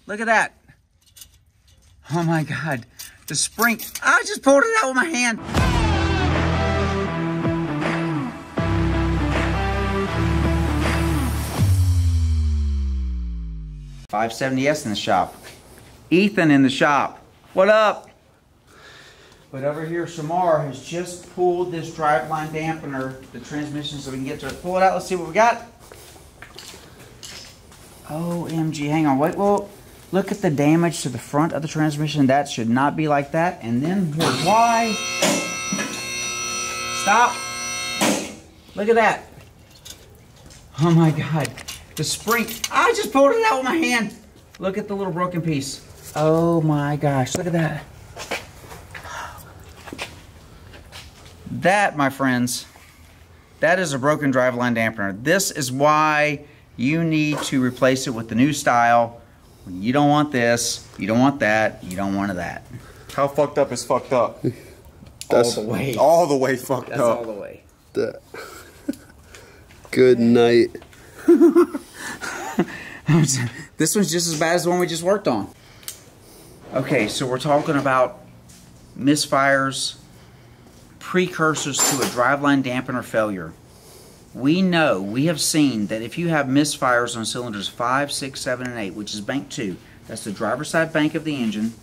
Look at that. Oh my God. The spring, I just pulled it out with my hand. .570S in the shop. Ethan in the shop. What up? But over here, Shamar has just pulled this driveline dampener, the transmission, so we can get to it. Pull it out. Let's see what we got. OMG. Hang on. Wait. Well, look at the damage to the front of the transmission. That should not be like that. And then here's why. Stop. Look at that. Oh my God. The spring, I just pulled it out with my hand. Look at the little broken piece. Oh my gosh, look at that. That, my friends, that is a broken driveline dampener. This is why you need to replace it with the new style. You don't want this, you don't want that, you don't want that. How fucked up is fucked up? That's all the way. All the way fucked That's up. All the way. Good night. This one's just as bad as the one we just worked on. Okay, so we're talking about misfires, precursors to a driveline dampener failure. We know, we have seen that if you have misfires on cylinders 5, 6, 7, and 8, which is bank 2, that's the driver's side bank of the engine.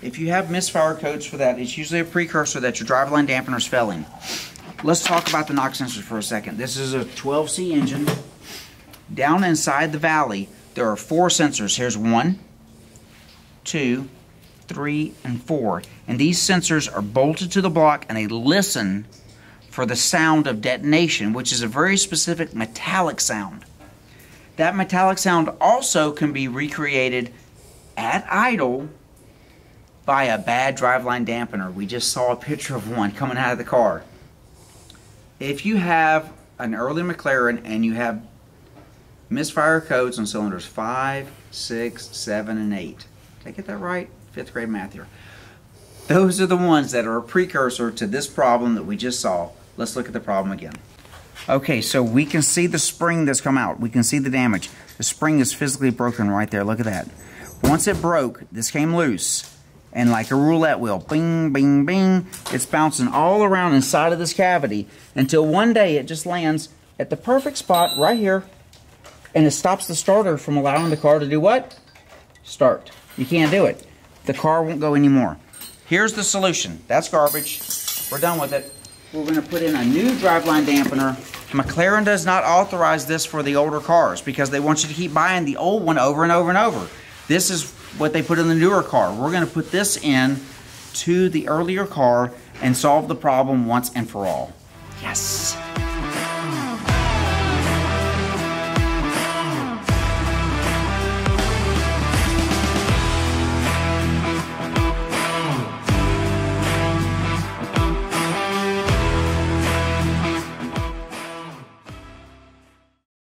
If you have misfire codes for that, it's usually a precursor that your driveline dampener is failing. Let's talk about the knock sensors for a second. This is a 12C engine. Down inside the valley, there are 4 sensors. Here's 1, 2, 3, and 4. And these sensors are bolted to the block and they listen for the sound of detonation, which is a very specific metallic sound. That metallic sound also can be recreated at idle by a bad driveline dampener. We just saw a picture of one coming out of the car. If you have an early McLaren and you have misfire codes on cylinders 5, 6, 7, and 8. Did I get that right? 5th grade math here. Those are the ones that are a precursor to this problem that we just saw. Let's look at the problem again. Okay, so we can see the spring that's come out. We can see the damage. The spring is physically broken right there. Look at that. Once it broke, this came loose. And like a roulette wheel, bing, bing, bing, it's bouncing all around inside of this cavity until one day it just lands at the perfect spot right here. And it stops the starter from allowing the car to do what? Start. You can't do it. The car won't go anymore. Here's the solution. That's garbage. We're done with it. We're going to put in a new driveline dampener. McLaren does not authorize this for the older cars because they want you to keep buying the old one over and over and over. This is what they put in the newer car. We're going to put this in to the earlier car and solve the problem once and for all. Yes.